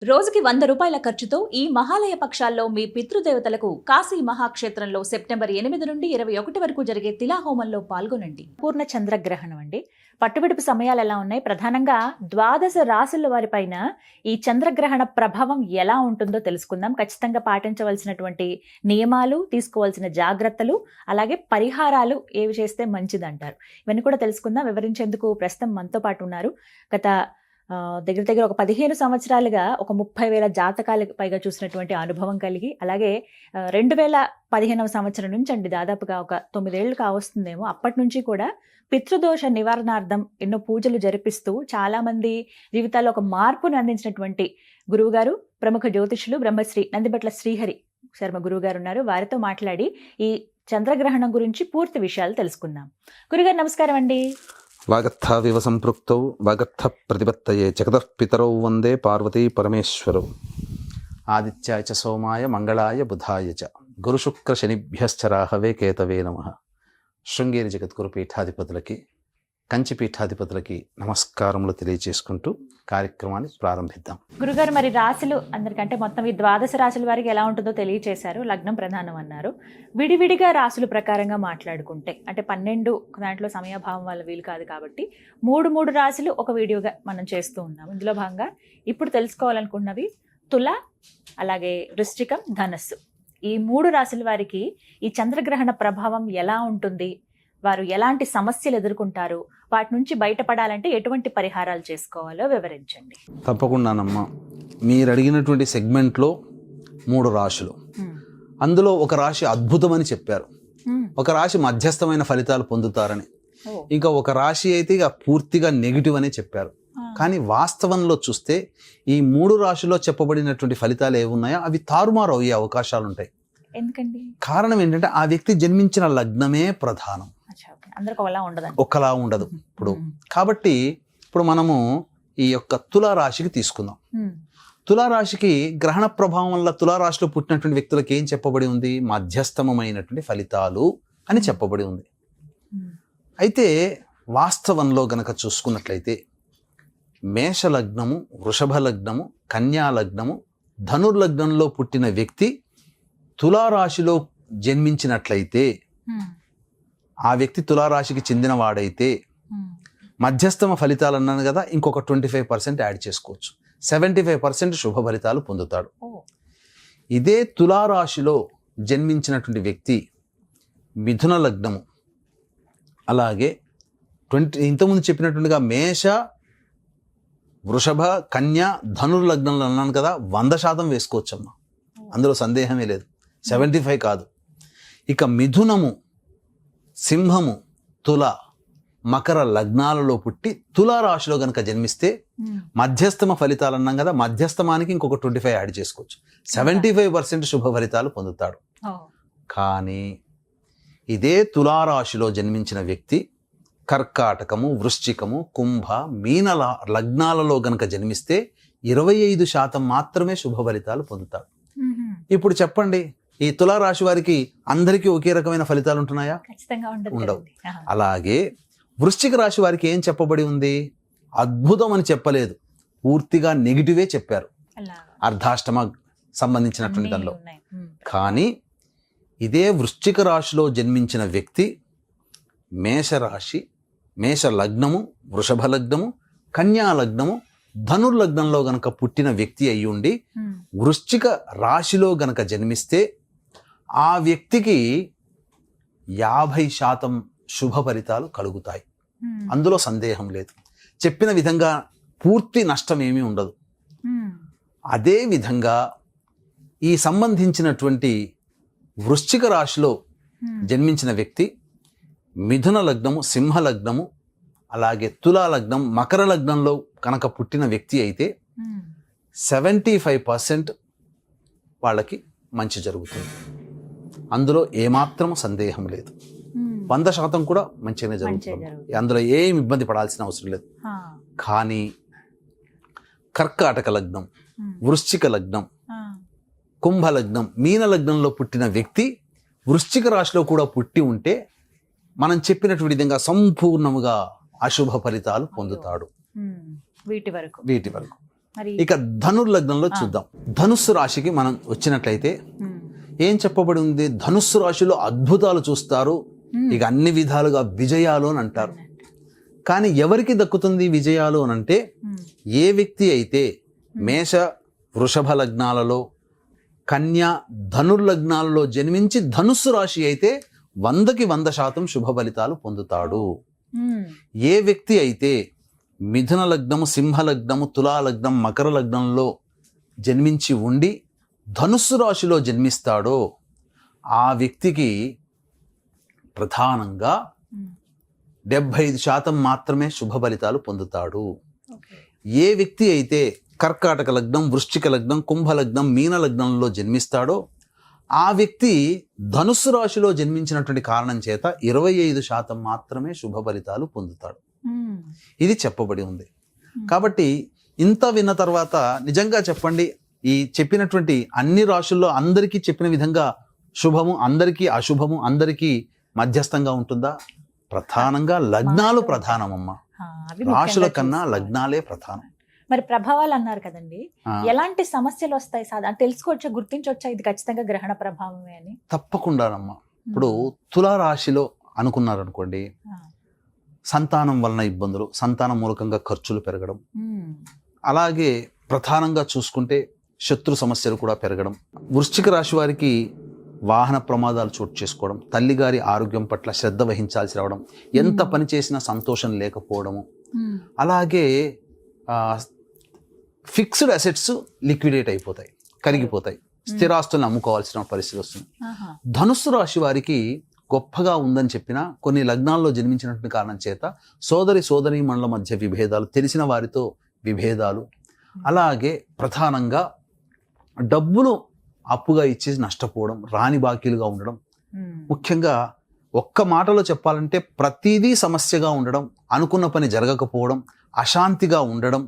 రోజుకి 100 రూపాయల ఖర్చుతో ఈ మహాలయ పక్షాల్లో మీ పితృదేవతలకు కాశీ మహాక్షేత్రంలో సెప్టెంబర్ 8 నుండి 21 వరకు జరిగే తిలాహోమంలో పాల్గొనండి. పూర్ణ చంద్రగ్రహణం అండి. పట్టుబిడుపు సమయాలు ఎలా ఉన్నాయి? ప్రధానంగా ద్వాదశ రాశుల వారిపైన ఈ చంద్రగ్రహణ ప్రభావం ఎలా ఉంటుందో తెలుసుకుందాం. ఖచ్చితంగా పాటించవలసినటువంటి నియమాలు, తీసుకోవాల్సిన జాగ్రత్తలు, అలాగే పరిహారాలు ఏవి చేస్తే మంచిదంటారు, ఇవన్నీ కూడా తెలుసుకుందాం. వివరించేందుకు ప్రస్తుతం మనతో పాటు ఉన్నారు. గత దగ్గర ఒక 15 సంవత్సరాలుగా ఒక 30,000 జాతకాలకు పైగా చూసినటువంటి అనుభవం కలిగి, అలాగే 2015వ సంవత్సరం నుంచి అండి, దాదాపుగా ఒక 9 ఏళ్ళు కావస్తుందేమో, అప్పటి నుంచి కూడా పితృదోష నివారణార్థం ఎన్నో పూజలు జరిపిస్తూ చాలా మంది జీవితాల్లో ఒక మార్పును అందించినటువంటి గురువు గారు, ప్రముఖ జ్యోతిషులు బ్రహ్మశ్రీ నందిబట్ల శ్రీహరి శర్మ గురువు గారు ఉన్నారు. వారితో మాట్లాడి ఈ చంద్రగ్రహణం గురించి పూర్తి విషయాలు తెలుసుకుందాం. గురుగారు నమస్కారం అండి. వాగర్థావివ సంపృక్తౌ వాగర్థ ప్రతిపత్తయే జగతః పితరౌ వందే పార్వతీ పరమేశ్వరౌ. ఆదిత్యాయ చ సోమాయ మంగళాయ బుధాయ చ గురుశుక్ర శనిభ్యశ్చ రాహవే కేతవే నమః. శృంగేరి జగద్గురు పీఠాధిపతులకి, కంచి పీఠాధిపతులకి నమస్కారములు తెలియజేసుకుంటూ కార్యక్రమాన్ని ప్రారంభిద్దాం. గురుగారు, మరి రాశులు అందరికంటే మొత్తం ఈ ద్వాదశ రాశుల వారికి ఎలా ఉంటుందో తెలియచేశారు. లగ్నం ప్రధానం అన్నారు. విడివిడిగా రాశుల ప్రకారంగా మాట్లాడుకుంటే, అంటే 12 దాంట్లో సమయభావం వల్ల వీలు కాదు కాబట్టి 3 రాశులు ఒక వీడియోగా మనం చేస్తూ ఉన్నాం. ఇందులో భాగంగా ఇప్పుడు తెలుసుకోవాలనుకున్నవి తుల, అలాగే వృశ్చికం, ధనస్సు. ఈ 3 రాశుల వారికి ఈ చంద్రగ్రహణ ప్రభావం ఎలా ఉంటుంది, వారు ఎలాంటి సమస్యలు ఎదుర్కొంటారు, వాటి నుంచి బయటపడాలంటే ఎటువంటి పరిహారాలు చేసుకోవాలో వివరించండి. తప్పకుండానమ్మా. మీరు అడిగినటువంటి సెగ్మెంట్లో 3 రాశులు, అందులో ఒక రాశి అద్భుతమని చెప్పారు, ఒక రాశి మధ్యస్థమైన ఫలితాలు పొందుతారని, ఇంకా ఒక రాశి అయితే ఇక పూర్తిగా నెగిటివ్ అని చెప్పారు. కానీ వాస్తవంలో చూస్తే ఈ 3 రాశుల్లో చెప్పబడినటువంటి ఫలితాలు ఏమున్నాయో అవి తారుమారు అయ్యే అవకాశాలు ఉంటాయి. ఎందుకండి? కారణం ఏంటంటే ఆ వ్యక్తి జన్మించిన లగ్నమే ప్రధానం, ఒకలా ఉండదు. ఇప్పుడు కాబట్టి ఇప్పుడు మనము ఈ యొక్క తులారాశికి తీసుకుందాం. తులారాశికి గ్రహణ ప్రభావం వల్ల తులారాశిలో పుట్టినటువంటి వ్యక్తులకు ఏం చెప్పబడి ఉంది? మధ్యస్థమైనటువంటి ఫలితాలు అని చెప్పబడి ఉంది. అయితే వాస్తవంలో గనక చూసుకున్నట్లయితే మేష లగ్నము, వృషభ లగ్నము, కన్యా లగ్నము, ధనుర్లగ్నంలో పుట్టిన వ్యక్తి తులారాశిలో జన్మించినట్లయితే, ఆ వ్యక్తి తులారాశికి చెందిన వాడైతే మధ్యస్థమ ఫలితాలు అన్నాను కదా, ఇంకొక 25% యాడ్ చేసుకోవచ్చు. 75% శుభ ఫలితాలు పొందుతాడు. ఇదే తులారాశిలో జన్మించినటువంటి వ్యక్తి మిథున లగ్నము, అలాగే ఇంతకుముందు చెప్పినటువంటిగా మేష, వృషభ, కన్య, ధనుర్లగ్నంలో అన్నాను కదా, 100% వేసుకోవచ్చమ్మా, అందులో సందేహమే లేదు. 75 కాదు. ఇక మిథునము, సింహము, తుల, మకర లగ్నాలలో పుట్టి తులారాశిలో గనక జన్మిస్తే మధ్యస్థమ ఫలితాలు అన్నాం కదా, మధ్యస్థమానికి ఇంకొక 25 యాడ్ చేసుకోవచ్చు. 75% శుభ ఫలితాలు పొందుతాడు. కానీ ఇదే తులారాశిలో జన్మించిన వ్యక్తి కర్కాటకము, వృశ్చికము, కుంభ, మీన లగ్నాలలో గనక జన్మిస్తే 25% మాత్రమే శుభ ఫలితాలు పొందుతాడు. ఇప్పుడు చెప్పండి, ఈ తులారాశి వారికి అందరికీ ఒకే రకమైన ఫలితాలు ఉంటున్నాయా? ఉండవు. అలాగే వృశ్చిక రాశి వారికి ఏం చెప్పబడి ఉంది? అద్భుతం అని చెప్పలేదు, పూర్తిగా నెగిటివే చెప్పారు, అర్ధాష్టమ సంబంధించినటువంటి దానిలో. కానీ ఇదే వృశ్చిక రాశిలో జన్మించిన వ్యక్తి మేషరాశి, మేష లగ్నము, వృషభ లగ్నము, కన్యా లగ్నము, ధనుర్లగ్నంలో గనక పుట్టిన వ్యక్తి అయి ఉండి వృశ్చిక రాశిలో గనక జన్మిస్తే ఆ వ్యక్తికి 50% శుభ ఫలితాలు కలుగుతాయి. అందులో సందేహం లేదు. చెప్పిన విధంగా పూర్తి నష్టం ఏమీ ఉండదు. అదే విధంగా ఈ సంబంధించినటువంటి వృశ్చిక రాశిలో జన్మించిన వ్యక్తి మిథున లగ్నము, సింహ లగ్నము, అలాగే తులా లగ్నం, మకర లగ్నంలో కనుక పుట్టిన వ్యక్తి అయితే 75% వాళ్ళకి మంచి జరుగుతుంది. అందులో ఏమాత్రం సందేహం లేదు. 100% కూడా మంచిగానే జరుగుతుంది. అందులో ఏం ఇబ్బంది పడాల్సిన అవసరం లేదు. కానీ కర్కాటక లగ్నం, వృశ్చిక లగ్నం, కుంభ లగ్నం, మీన లగ్నంలో పుట్టిన వ్యక్తి వృశ్చిక రాశిలో కూడా పుట్టి ఉంటే మనం చెప్పినటువంటి విధంగా సంపూర్ణముగా అశుభ ఫలితాలు పొందుతాడు. వీటి వరకు మరి ఇక ధనుర్లగ్నంలో చూద్దాం. ధనుస్సు రాశికి మనం వచ్చినట్లయితే ఏం చెప్పబడి ఉంది? ధనుస్సు రాశిలో అద్భుతాలు చూస్తారు, ఇక అన్ని విధాలుగా విజయాలు అని అంటారు. కానీ ఎవరికి దక్కుతుంది విజయాలు అని అంటే, ఏ వ్యక్తి అయితే మేష వృషభ లగ్నాలలో, కన్యా ధనుర్లగ్నాలలో జన్మించి ధనుస్సు రాశి అయితే 100కి 100% శుభ ఫలితాలు పొందుతాడు. ఏ వ్యక్తి అయితే మిథున లగ్నము, సింహ లగ్నము, తులా లగ్నం, మకర లగ్నంలో జన్మించి ఉండి ధనుస్సు రాశిలో జన్మిస్తాడో ఆ వ్యక్తికి ప్రధానంగా 75% మాత్రమే శుభ ఫలితాలు పొందుతాడు. ఏ వ్యక్తి అయితే కర్కాటక లగ్నం, వృశ్చిక లగ్నం, కుంభ లగ్నం, మీన లగ్నంలో జన్మిస్తాడో ఆ వ్యక్తి ధనుస్సు రాశిలో జన్మించినటువంటి కారణం చేత 25% మాత్రమే శుభ ఫలితాలు పొందుతాడు. ఇది చెప్పబడి ఉంది. కాబట్టి ఇంత విన్న తర్వాత నిజంగా చెప్పండి, ఈ చెప్పినటువంటి అన్ని రాశుల్లో అందరికీ చెప్పిన విధంగా శుభము, అందరికీ అశుభము, అందరికీ మధ్యస్థంగా ఉంటుందా? ప్రధానంగా లగ్నాలు ప్రధానమమ్మా. రాశుల కన్నా లగ్నాలే ప్రధానం. మరి ప్రభావాలు అన్నారు కదండి, ఎలాంటి సమస్యలు వస్తాయి సాధారణ తెలుసుకోవచ్చా, గుర్తించవచ్చా ఇది ఖచ్చితంగా గ్రహణ ప్రభావమే అని? తప్పకుండానమ్మా. ఇప్పుడు తులారాశిలో అనుకున్నారనుకోండి, సంతానం వలన ఇబ్బందులు, సంతానం మూలకంగా ఖర్చులు పెరగడం, అలాగే ప్రధానంగా చూసుకుంటే శత్రు సమస్యలు కూడా పెరగడం. వృశ్చిక రాశి వారికి వాహన ప్రమాదాలు చోటు చేసుకోవడం, తల్లిగారి ఆరోగ్యం పట్ల శ్రద్ధ వహించాల్సి రావడం, ఎంత పని చేసినా సంతోషం లేకపోవడము, అలాగే ఫిక్స్డ్ అసెట్స్ లిక్విడేట్ అయిపోతాయి, కరిగిపోతాయి, స్థిరాస్తులను అమ్ముకోవాల్సిన పరిస్థితి వస్తుంది. ధనుస్సు రాశి వారికి గొప్పగా ఉందని చెప్పిన కొన్ని లగ్నాల్లో జన్మించినటువంటి కారణం చేత సోదరీమణుల మధ్య విభేదాలు, తెలిసిన వారితో విభేదాలు, అలాగే ప్రధానంగా డబ్బులు అప్పుగా ఇచ్చి నష్టపోవడం, రాని బాకీలుగా ఉండడం, ముఖ్యంగా ఒక్క మాటలో చెప్పాలంటే ప్రతిదీ సమస్యగా ఉండడం, అనుకున్న పని జరగకపోవడం, అశాంతిగా ఉండడం,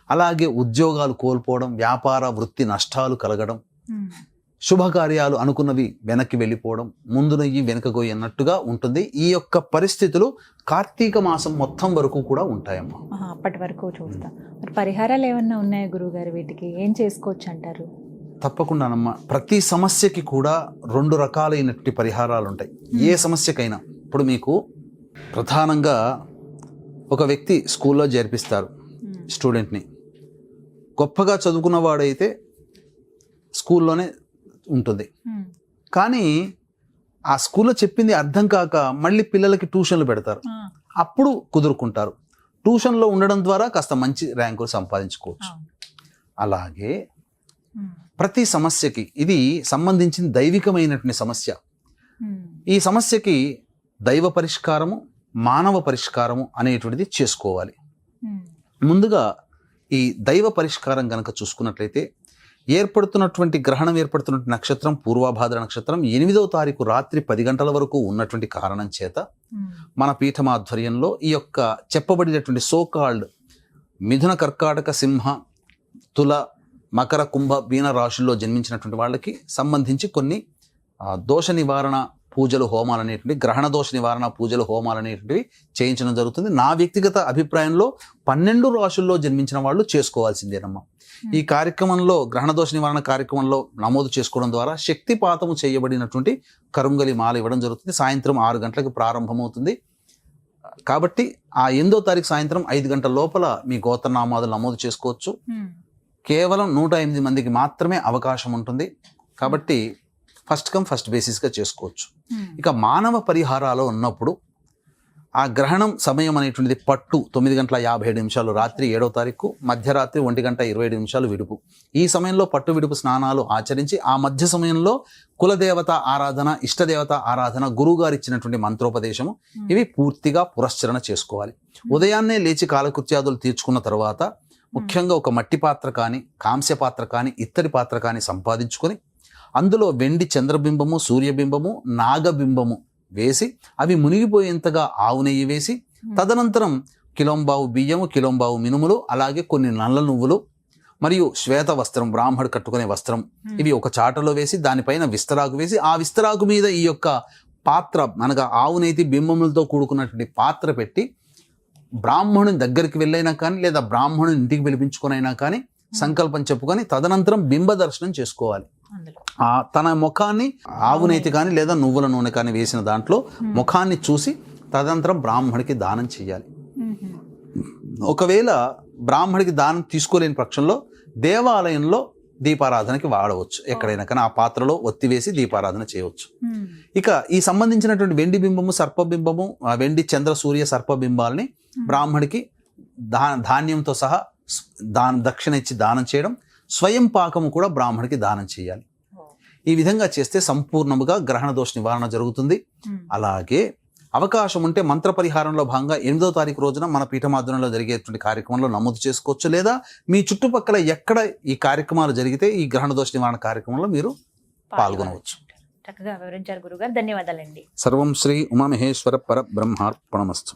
అలాగే ఉద్యోగాలు కోల్పోవడం, వ్యాపార వృత్తి నష్టాలు కలగడం, శుభకార్యాలు అనుకున్నవి వెనక్కి వెళ్ళిపోవడం, ముందు నెయ్యి వెనక గొయ్యి అన్నట్టుగా ఉంటుంది. ఈ యొక్క పరిస్థితులు కార్తీక మాసం మొత్తం వరకు కూడా ఉంటాయమ్మా. అప్పటి వరకు చూస్తాం. మరి పరిహారాలు ఏమన్నా ఉన్నాయా గురువుగారు? వీటికి ఏం చేసుకోవచ్చు అంటారు? తప్పకుండానమ్మా. ప్రతి సమస్యకి కూడా 2 రకాలైనటువంటి పరిహారాలు ఉంటాయి, ఏ సమస్యకైనా. ఇప్పుడు మీకు ప్రధానంగా ఒక వ్యక్తి స్కూల్లో చేర్పిస్తారు స్టూడెంట్ని, గొప్పగా చదువుకున్నవాడైతే స్కూల్లోనే ఉంటుంది, కానీ ఆ స్కూల్లో చెప్పింది అర్థం కాక మళ్ళీ పిల్లలకి ట్యూషన్లు పెడతారు, అప్పుడు కుదురుకుంటారు. ట్యూషన్లో ఉండడం ద్వారా కాస్త మంచి ర్యాంకులు సంపాదించుకోవచ్చు. అలాగే ప్రతి సమస్యకి ఇది సంబంధించిన దైవికమైనటువంటి సమస్య. ఈ సమస్యకి దైవ పరిష్కారము, మానవ పరిష్కారము అనేటువంటిది చేసుకోవాలి. ముందుగా ఈ దైవ పరిష్కారం గనక చూసుకున్నట్లయితే, ఏర్పడుతున్నటువంటి గ్రహణం ఏర్పడుతున్నటువంటి నక్షత్రం పూర్వభాద్ర నక్షత్రం 8వ తారీఖు రాత్రి 10 గంటల వరకు ఉన్నటువంటి కారణం చేత మన పీఠమాధ్వర్యంలో ఈ యొక్క చెప్పబడినటువంటి సోకాల్డ్ మిథున, కర్కాటక, సింహ, తుల, మకర, కుంభ, మీన రాశుల్లో జన్మించినటువంటి వాళ్ళకి సంబంధించి కొన్ని దోష నివారణ పూజలు, హోమాలు అనేటువంటి, గ్రహణ దోష నివారణ పూజలు, హోమాలు అనేటువంటివి చేయించడం జరుగుతుంది. నా వ్యక్తిగత అభిప్రాయంలో 12 రాశుల్లో జన్మించిన వాళ్ళు చేసుకోవాల్సిందేనమ్మా. ఈ కార్యక్రమంలో, గ్రహణ దోష నివారణ కార్యక్రమంలో నమోదు చేసుకోవడం ద్వారా శక్తిపాతము చేయబడినటువంటి కరుంగలి మాల ఇవ్వడం జరుగుతుంది. సాయంత్రం 6 గంటలకు ప్రారంభమవుతుంది. కాబట్టి ఆ 8వ తారీఖు సాయంత్రం 5 గంటల లోపల మీ గోత్రనామాదులు నమోదు చేసుకోవచ్చు. కేవలం 108 మందికి మాత్రమే అవకాశం ఉంటుంది. కాబట్టి ఫస్ట్ కమ్ ఫస్ట్ బేసిస్గా చేసుకోవచ్చు. ఇక మానవ పరిహారాలు ఉన్నప్పుడు ఆ గ్రహణం సమయం అనేటువంటిది పట్టు 9:57 రాత్రి 7వ తారీఖు, మధ్యరాత్రి 1:27 విడుపు. ఈ సమయంలో పట్టు విడుపు స్నానాలు ఆచరించి ఆ మధ్య సమయంలో కులదేవత ఆరాధన, ఇష్టదేవత ఆరాధన, గురువుగారు ఇచ్చినటువంటి మంత్రోపదేశము, ఇవి పూర్తిగా పురస్చరణ చేసుకోవాలి. ఉదయాన్నే లేచి కాలకృత్యాదులు తీర్చుకున్న తర్వాత ముఖ్యంగా ఒక మట్టి పాత్ర కానీ, కాంస్య పాత్ర కానీ, ఇత్తడి పాత్ర కానీ సంపాదించుకొని అందులో వెండి చంద్రబింబము, సూర్యబింబము, నాగబింబము వేసి అవి మునిగిపోయేంతగా ఆవు నెయ్యి వేసి, తదనంతరం కిలోంబావు బియ్యము, కిలోంబావు మినుములు, అలాగే కొన్ని నల్ల నువ్వులు మరియు శ్వేత వస్త్రం, బ్రాహ్మడు కట్టుకునే వస్త్రం, ఇవి ఒక చాటలో వేసి దానిపైన విస్తరాకు వేసి, ఆ విస్తరాకు మీద ఈ యొక్క పాత్ర అనగా ఆవు నెయ్యి బింబములతో కూడుకున్నటువంటి పాత్ర పెట్టి బ్రాహ్మణుని దగ్గరికి వెళ్ళైనా కానీ, లేదా బ్రాహ్మణుని ఇంటికి పిలిపించుకునైనా కానీ సంకల్పం చెప్పుకొని తదనంతరం బింబ దర్శనం చేసుకోవాలి. అందులో తన ముఖాన్ని ఆవు నేతి కానీ లేదా నువ్వుల నూనె కానీ వేసిన దాంట్లో ముఖాన్ని చూసి తదనంతరం బ్రాహ్మడికి దానం చేయాలి. ఒకవేళ బ్రాహ్మడికి దానం తీసుకోలేని పక్షంలో దేవాలయంలో దీపారాధనకి వాడవచ్చు. ఎక్కడైనా కానీ ఆ పాత్రలో ఒత్తి వేసి దీపారాధన చేయవచ్చు. ఇక ఈ సంబంధించినటువంటి వెండి బింబము, సర్పబింబము, వెండి చంద్ర సూర్య సర్పబింబాలని బ్రాహ్మడికి ధాన్యంతో సహా దక్షిణ ఇచ్చి దానం చేయడం, స్వయం పాకము కూడా బ్రాహ్మడికి దానం చేయాలి. ఈ విధంగా చేస్తే సంపూర్ణముగా గ్రహణ దోష నివారణ జరుగుతుంది. అలాగే అవకాశం ఉంటే మంత్ర పరిహారంలో భాగంగా 8వ తారీఖు రోజున మన పీఠమాధ్వర్యంలో జరిగేటువంటి కార్యక్రమంలో నమోదు చేసుకోవచ్చు. లేదా మీ చుట్టుపక్కల ఎక్కడ ఈ కార్యక్రమాలు జరిగితే ఈ గ్రహణ దోష నివారణ కార్యక్రమంలో మీరు పాల్గొనవచ్చు. చక్కగా వివరించారు గురుగారు, ధన్యవాదాలండి. సర్వం శ్రీ ఉమామహేశ్వర పరబ్రహ్మార్పణమస్తు.